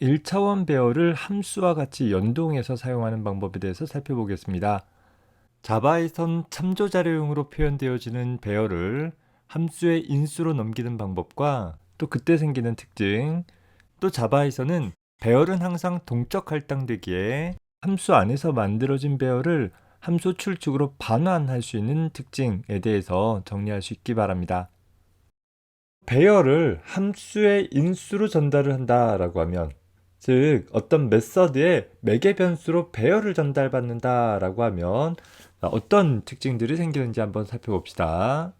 1차원 배열을 함수와 같이 연동해서 사용하는 방법에 대해서 살펴보겠습니다. 자바에선 참조 자료용으로 표현되어지는 배열을 함수의 인수로 넘기는 방법과 또 그때 생기는 특징, 또 자바에서는 배열은 항상 동적 할당되기에 함수 안에서 만들어진 배열을 함수 출축으로 반환할 수 있는 특징에 대해서 정리할 수 있기 바랍니다. 배열을 함수의 인수로 전달을 한다라고 하면, 즉 어떤 메서드에 매개 변수로 배열을 전달받는다라고 하면 어떤 특징들이 생기는지 한번 살펴봅시다.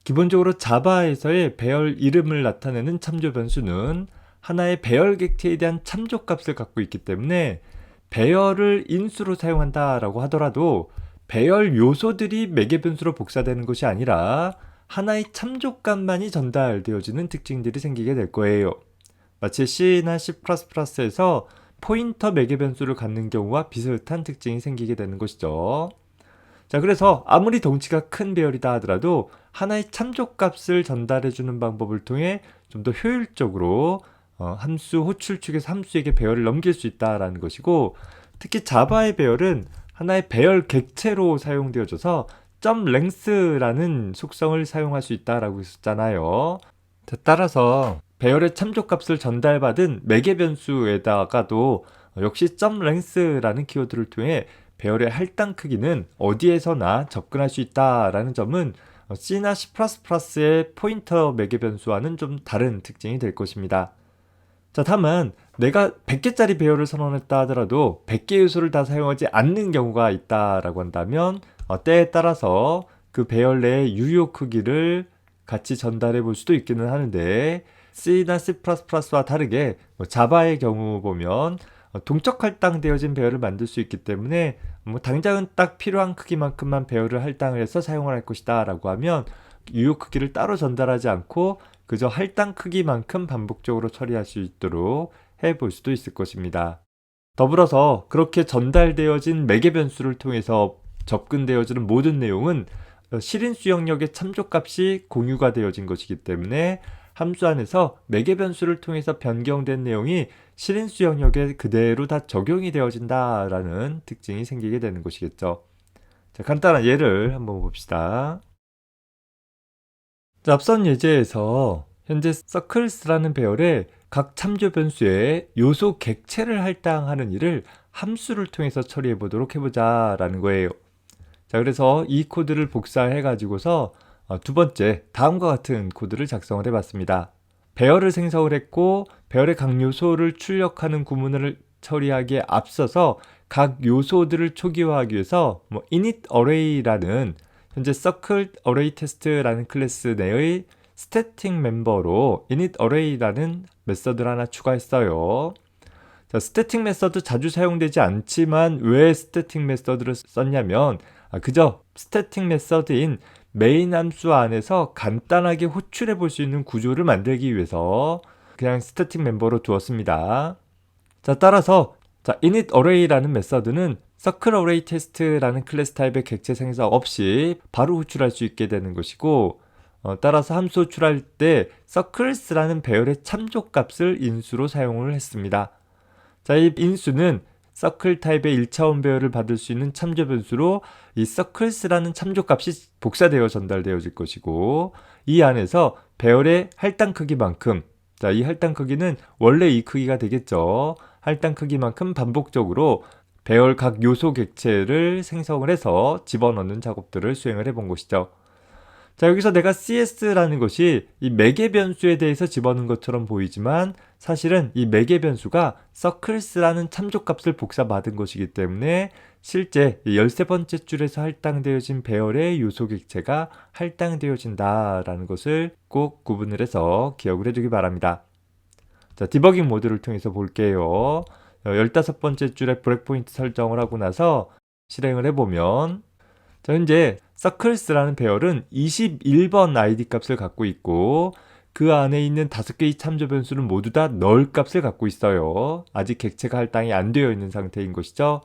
기본적으로 자바에서의 배열 이름을 나타내는 참조 변수는 하나의 배열 객체에 대한 참조값을 갖고 있기 때문에 배열을 인수로 사용한다라고 하더라도 배열 요소들이 매개 변수로 복사되는 것이 아니라 하나의 참조값만이 전달되어지는 특징들이 생기게 될 거예요. 마치 C나 C++에서 포인터 매개 변수를 갖는 경우와 비슷한 특징이 생기게 되는 것이죠. 자, 그래서 아무리 덩치가 큰 배열이다 하더라도 하나의 참조값을 전달해주는 방법을 통해 좀 더 효율적으로 함수 호출축에서 함수에게 배열을 넘길 수 있다라는 것이고, 특히 자바의 배열은 하나의 배열 객체로 사용되어져서 .length라는 속성을 사용할 수 있다라고 했었잖아요. 자, 따라서 배열의 참조값을 전달받은 매개 변수에다가도 역시 .length라는 키워드를 통해 배열의 할당 크기는 어디에서나 접근할 수 있다라는 점은 C나 C++의 포인터 매개 변수와는 좀 다른 특징이 될 것입니다. 자, 다만 내가 100개짜리 배열을 선언했다 하더라도 100개 요소를 다 사용하지 않는 경우가 있다라고 한다면 때에 따라서 그 배열 내의 유효 크기를 같이 전달해 볼 수도 있기는 하는데, C나 C++와 다르게 자바의 경우 보면 동적 할당되어진 배열을 만들 수 있기 때문에 당장은 딱 필요한 크기만큼만 배열을 할당을 해서 사용을 할 것이다 라고 하면 유효 크기를 따로 전달하지 않고 그저 할당 크기만큼 반복적으로 처리할 수 있도록 해볼 수도 있을 것입니다. 더불어서 그렇게 전달되어진 매개 변수를 통해서 접근되어지는 모든 내용은 실인수 영역의 참조값이 공유가 되어진 것이기 때문에 함수 안에서 매개 변수를 통해서 변경된 내용이 실인수 영역에 그대로 다 적용이 되어진다라는 특징이 생기게 되는 것이겠죠. 자, 간단한 예를 한번 봅시다. 자, 앞선 예제에서 현재 circles라는 배열의 각 참조 변수에 요소 객체를 할당하는 일을 함수를 통해서 처리해 보도록 해보자 라는 거예요. 자, 그래서 이 코드를 복사해 가지고서 두 번째 다음과 같은 코드를 작성을 해 봤습니다. 배열을 생성을 했고 배열의 각 요소를 출력하는 구문을 처리하기에 앞서서 각 요소들을 초기화하기 위해서 init array라는 현재 circle array test라는 클래스 내의 스태틱 멤버로 init array라는 메서드를 하나 추가했어요. 자, 스태틱 메서드 자주 사용되지 않지만 왜 스태틱 메서드를 썼냐면 그저 스태틱 메서드인 메인 함수 안에서 간단하게 호출해 볼 수 있는 구조를 만들기 위해서 그냥 스태틱 멤버로 두었습니다. 자, 따라서 init array라는 메서드는 circle array test라는 클래스 타입의 객체 생성 없이 바로 호출할 수 있게 되는 것이고, 따라서 함수 호출할 때 circles라는 배열의 참조값을 인수로 사용을 했습니다. 자, 이 인수는 서클 타입의 1차원 배열을 받을 수 있는 참조 변수로 이 circles라는 참조값이 복사되어 전달되어질 것이고, 이 안에서 배열의 할당 크기만큼, 자, 이 할당 크기는 원래 이 크기가 되겠죠. 할당 크기만큼 반복적으로 배열 각 요소 객체를 생성을 해서 집어넣는 작업들을 수행을 해본 것이죠. 자, 여기서 내가 CS라는 것이 이 매개 변수에 대해서 집어넣은 것처럼 보이지만 사실은 이 매개 변수가 circles라는 참조값을 복사받은 것이기 때문에 실제 13번째 줄에서 할당되어진 배열의 요소 객체가 할당되어진다라는 것을 꼭 구분을 해서 기억을 해두기 바랍니다. 자, 디버깅 모드를 통해서 볼게요. 15번째 줄에 브레이크포인트 설정을 하고 나서 실행을 해보면, 자, 현재 circles라는 배열은 21번 id 값을 갖고 있고 그 안에 있는 5개의 참조 변수는 모두 다 null 값을 갖고 있어요. 아직 객체가 할당이 안 되어 있는 상태인 것이죠.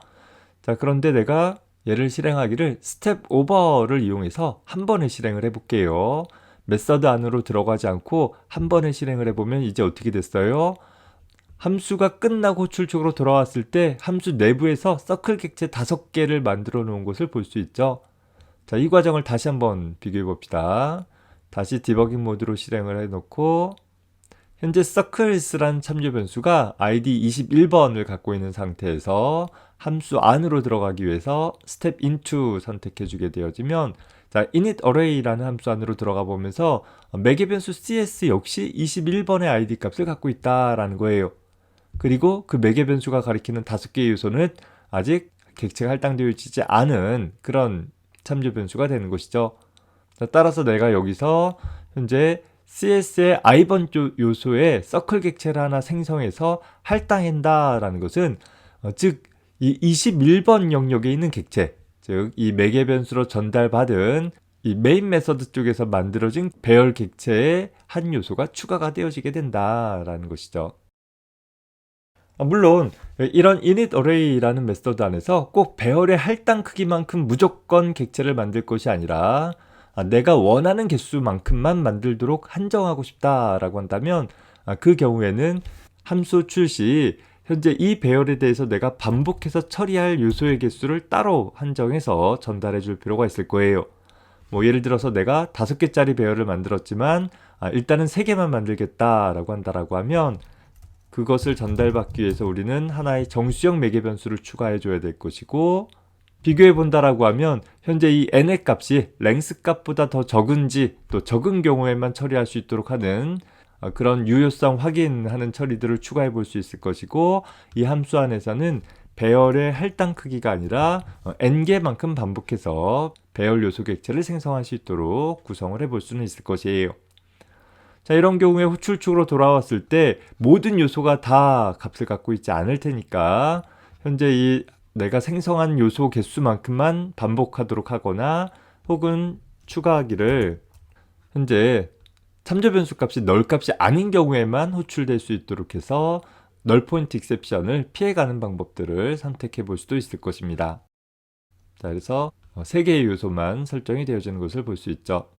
자, 그런데 내가 얘를 실행하기를 스텝 오버를 이용해서 한 번에 실행을 해볼게요. 메서드 안으로 들어가지 않고 한 번에 실행을 해보면 이제 어떻게 됐어요? 함수가 끝나고 호출 쪽으로 돌아왔을 때 함수 내부에서 서클 객체 5개를 만들어 놓은 것을 볼 수 있죠. 자, 이 과정을 다시 한번 비교해 봅시다. 다시 디버깅 모드로 실행을 해놓고 현재 circles란 참조 변수가 id 21번을 갖고 있는 상태에서 함수 안으로 들어가기 위해서 step into 선택해 주게 되어지면 자, initArray라는 함수 안으로 들어가 보면서 매개 변수 cs 역시 21번의 id 값을 갖고 있다라는 거예요. 그리고 그 매개 변수가 가리키는 5개의 요소는 아직 객체가 할당되어지지 않은 그런 참조 변수가 되는 것이죠. 자, 따라서 내가 여기서 현재 CS의 i번 요소에 서클 객체를 하나 생성해서 할당한다라는 것은 즉 이 21번 영역에 있는 객체, 즉 이 매개 변수로 전달받은 이 메인 메서드 쪽에서 만들어진 배열 객체의 한 요소가 추가가 되어지게 된다라는 것이죠. 물론 이런 initArray라는 메서드 안에서 꼭 배열의 할당 크기만큼 무조건 객체를 만들 것이 아니라 내가 원하는 개수만큼만 만들도록 한정하고 싶다라고 한다면 그 경우에는 함수 출시 현재 이 배열에 대해서 내가 반복해서 처리할 요소의 개수를 따로 한정해서 전달해 줄 필요가 있을 거예요. 뭐 예를 들어서 내가 5개짜리 배열을 만들었지만 일단은 3개만 만들겠다라고 한다라고 하면 그것을 전달받기 위해서 우리는 하나의 정수형 매개 변수를 추가해 줘야 될 것이고, 비교해 본다라고 하면 현재 이 n의 값이 length 값보다 더 적은지 또 적은 경우에만 처리할 수 있도록 하는 그런 유효성 확인하는 처리들을 추가해 볼 수 있을 것이고, 이 함수 안에서는 배열의 할당 크기가 아니라 n개만큼 반복해서 배열 요소 객체를 생성할 수 있도록 구성을 해 볼 수는 있을 것이에요. 자, 이런 경우에 호출축으로 돌아왔을 때 모든 요소가 다 값을 갖고 있지 않을 테니까 현재 이 내가 생성한 요소 개수만큼만 반복하도록 하거나 혹은 추가하기를 현재 참조 변수 값이 널 값이 아닌 경우에만 호출될 수 있도록 해서 널 포인트 익셉션을 피해가는 방법들을 선택해 볼 수도 있을 것입니다. 자, 그래서 3개의 요소만 설정이 되어지는 것을 볼 수 있죠.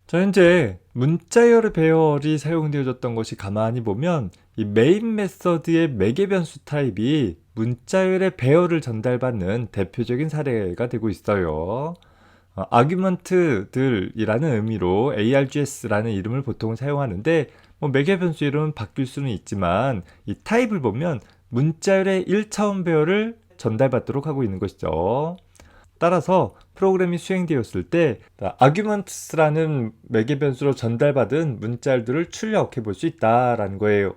자, 현재 문자열의 배열이 사용되어졌던 것이 가만히 보면 이 메인 메서드의 매개 변수 타입이 문자열의 배열을 전달받는 대표적인 사례가 되고 있어요. 아규먼트들이라는 의미로 args라는 이름을 보통 사용하는데 매개 변수 이름은 바뀔 수는 있지만 이 타입을 보면 문자열의 1차원 배열을 전달받도록 하고 있는 것이죠. 따라서 프로그램이 수행되었을 때 arguments라는 매개 변수로 전달받은 문자열들을 출력해 볼 수 있다라는 거예요.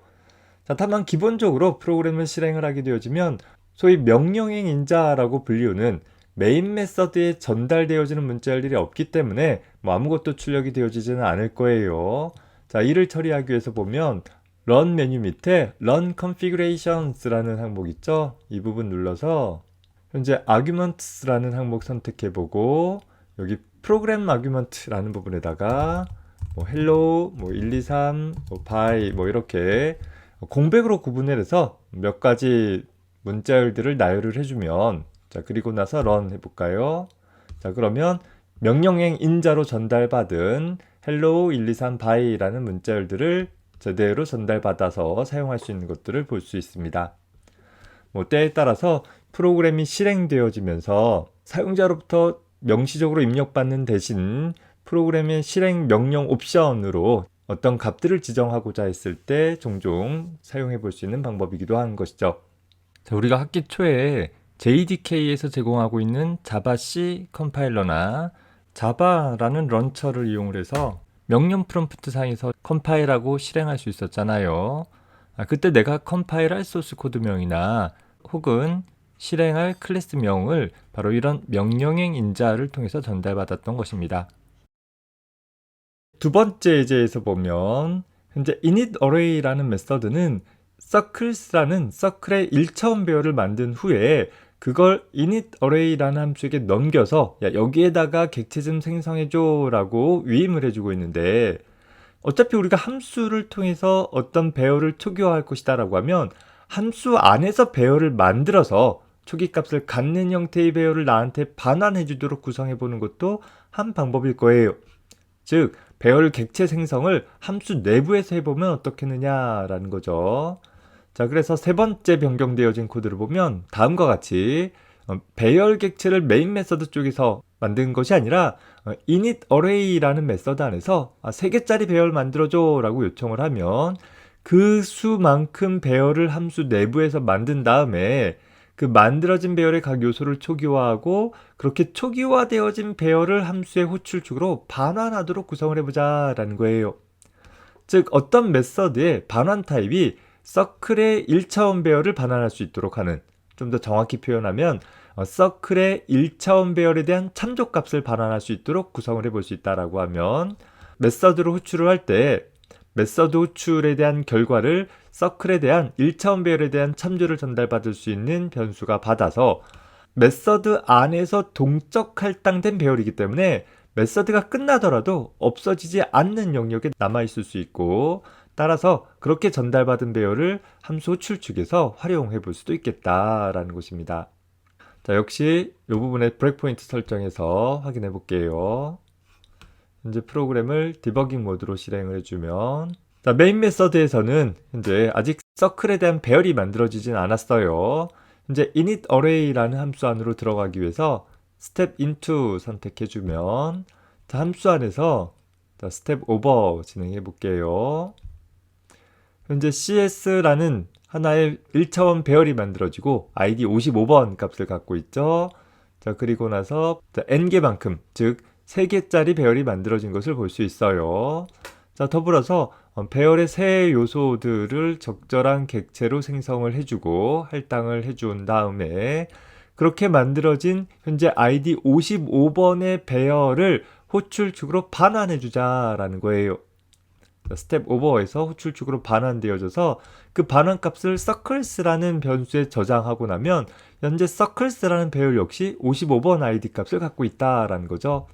자, 다만 기본적으로 프로그램을 실행을 하게 되어지면 소위 명령행 인자라고 불리우는 메인 메서드에 전달되어지는 문자열들이 없기 때문에 아무것도 출력이 되어지지는 않을 거예요. 자, 이를 처리하기 위해서 보면 run 메뉴 밑에 run configurations라는 항목 있죠? 이 부분 눌러서 현재 arguments라는 항목 선택해보고 여기 program argument라는 부분에다가 hello, 1, 2, 3, by 이렇게 공백으로 구분을 해서 몇 가지 문자열들을 나열을 해주면 자, 그리고 나서 run 해볼까요? 자, 그러면 명령행 인자로 전달받은 hello, 1, 2, 3, by라는 문자열들을 제대로 전달받아서 사용할 수 있는 것들을 볼 수 있습니다. 때에 따라서 프로그램이 실행되어지면서 사용자로부터 명시적으로 입력받는 대신 프로그램의 실행 명령 옵션으로 어떤 값들을 지정하고자 했을 때 종종 사용해 볼 수 있는 방법이기도 한 것이죠. 자, 우리가 학기 초에 JDK에서 제공하고 있는 자바C 컴파일러나 자바라는 런처를 이용을 해서 명령 프롬프트 상에서 컴파일하고 실행할 수 있었잖아요. 그때 내가 컴파일할 소스 코드명이나 혹은 실행할 클래스명을 바로 이런 명령행 인자를 통해서 전달받았던 것입니다. 두 번째 예제에서 보면 현재 initArray라는 메서드는 circles라는 서클의 1차원 배열을 만든 후에 그걸 initArray라는 함수에게 넘겨서 여기에다가 객체 좀 생성해줘 라고 위임을 해주고 있는데, 어차피 우리가 함수를 통해서 어떤 배열을 초기화할 것이다 라고 하면 함수 안에서 배열을 만들어서 초기값을 갖는 형태의 배열을 나한테 반환해 주도록 구성해 보는 것도 한 방법일 거예요. 즉 배열 객체 생성을 함수 내부에서 해보면 어떻겠느냐라는 거죠. 자, 그래서 세 번째 변경되어진 코드를 보면 다음과 같이 배열 객체를 메인 메서드 쪽에서 만든 것이 아니라 init array라는 메서드 안에서 3개짜리 배열 만들어줘 라고 요청을 하면 그 수만큼 배열을 함수 내부에서 만든 다음에 그 만들어진 배열의 각 요소를 초기화하고 그렇게 초기화되어진 배열을 함수의 호출축으로 반환하도록 구성을 해보자 라는 거예요. 즉 어떤 메서드의 반환 타입이 서클의 1차원 배열을 반환할 수 있도록 하는, 좀 더 정확히 표현하면 서클의 1차원 배열에 대한 참조값을 반환할 수 있도록 구성을 해볼 수 있다라고 하면 메서드로 호출을 할 때 메서드 호출에 대한 결과를 서클에 대한 1차원 배열에 대한 참조를 전달받을 수 있는 변수가 받아서 메서드 안에서 동적 할당된 배열이기 때문에 메서드가 끝나더라도 없어지지 않는 영역에 남아있을 수 있고, 따라서 그렇게 전달받은 배열을 함수 호출 측에서 활용해 볼 수도 있겠다라는 것입니다. 자, 역시 이 부분에 브레이크포인트 설정해서 확인해 볼게요. 현재 프로그램을 디버깅 모드로 실행을 해주면, 자, 메인 메서드에서는 현재 아직 서클에 대한 배열이 만들어지진 않았어요. 현재 init array라는 함수 안으로 들어가기 위해서 step into 선택해주면, 자, 함수 안에서 step over 진행해 볼게요. 현재 cs라는 하나의 1차원 배열이 만들어지고 id 55번 값을 갖고 있죠. 자, 그리고 나서 n개만큼, 즉 3개짜리 배열이 만들어진 것을 볼 수 있어요. 자, 더불어서 배열의 세 요소들을 적절한 객체로 생성을 해주고 할당을 해준 다음에 그렇게 만들어진 현재 id 55번의 배열을 호출축으로 반환해주자라는 거예요. 스텝 오버에서 호출축으로 반환되어져서 그 반환값을 circles라는 변수에 저장하고 나면 현재 circles라는 배열 역시 55번 id 값을 갖고 있다라는 거죠.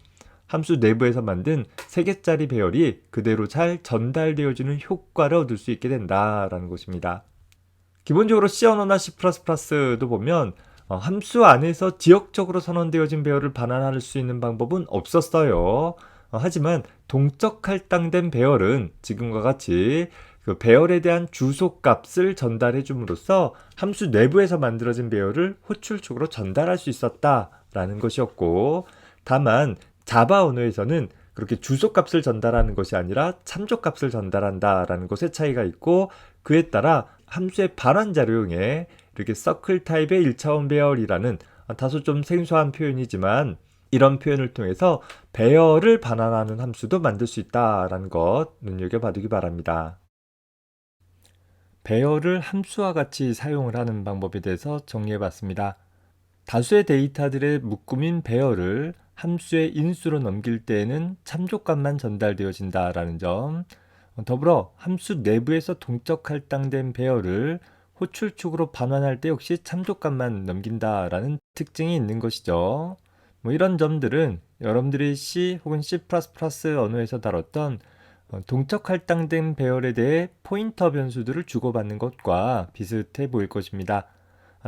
함수 내부에서 만든 3개짜리 배열이 그대로 잘 전달되어지는 효과를 얻을 수 있게 된다라는 것입니다. 기본적으로 C 언어나 C++도 보면 함수 안에서 지역적으로 선언되어진 배열을 반환할 수 있는 방법은 없었어요. 하지만 동적 할당된 배열은 지금과 같이 그 배열에 대한 주소값을 전달해 줌으로써 함수 내부에서 만들어진 배열을 호출축으로 전달할 수 있었다라는 것이었고, 다만 자바 언어에서는 그렇게 주소값을 전달하는 것이 아니라 참조값을 전달한다라는 것의 차이가 있고, 그에 따라 함수의 반환 자료형에 이렇게 서클 타입의 1차원 배열이라는 다소 좀 생소한 표현이지만 이런 표현을 통해서 배열을 반환하는 함수도 만들 수 있다는 것 눈여겨봐두기 바랍니다. 배열을 함수와 같이 사용을 하는 방법에 대해서 정리해봤습니다. 다수의 데이터들의 묶음인 배열을 함수의 인수로 넘길 때에는 참조값만 전달되어진다라는 점, 더불어 함수 내부에서 동적 할당된 배열을 호출축으로 반환할 때 역시 참조값만 넘긴다라는 특징이 있는 것이죠. 이런 점들은 여러분들이 C 혹은 C++ 언어에서 다뤘던 동적 할당된 배열에 대해 포인터 변수들을 주고받는 것과 비슷해 보일 것입니다.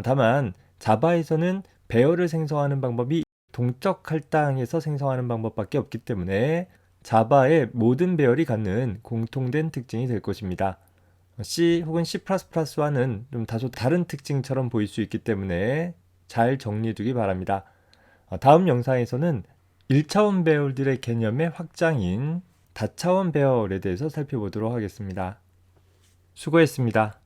다만 자바에서는 배열을 생성하는 방법이 동적 할당에서 생성하는 방법밖에 없기 때문에 자바의 모든 배열이 갖는 공통된 특징이 될 것입니다. C 혹은 C++와는 좀 다소 다른 특징처럼 보일 수 있기 때문에 잘 정리해두기 바랍니다. 다음 영상에서는 1차원 배열들의 개념의 확장인 다차원 배열에 대해서 살펴보도록 하겠습니다. 수고했습니다.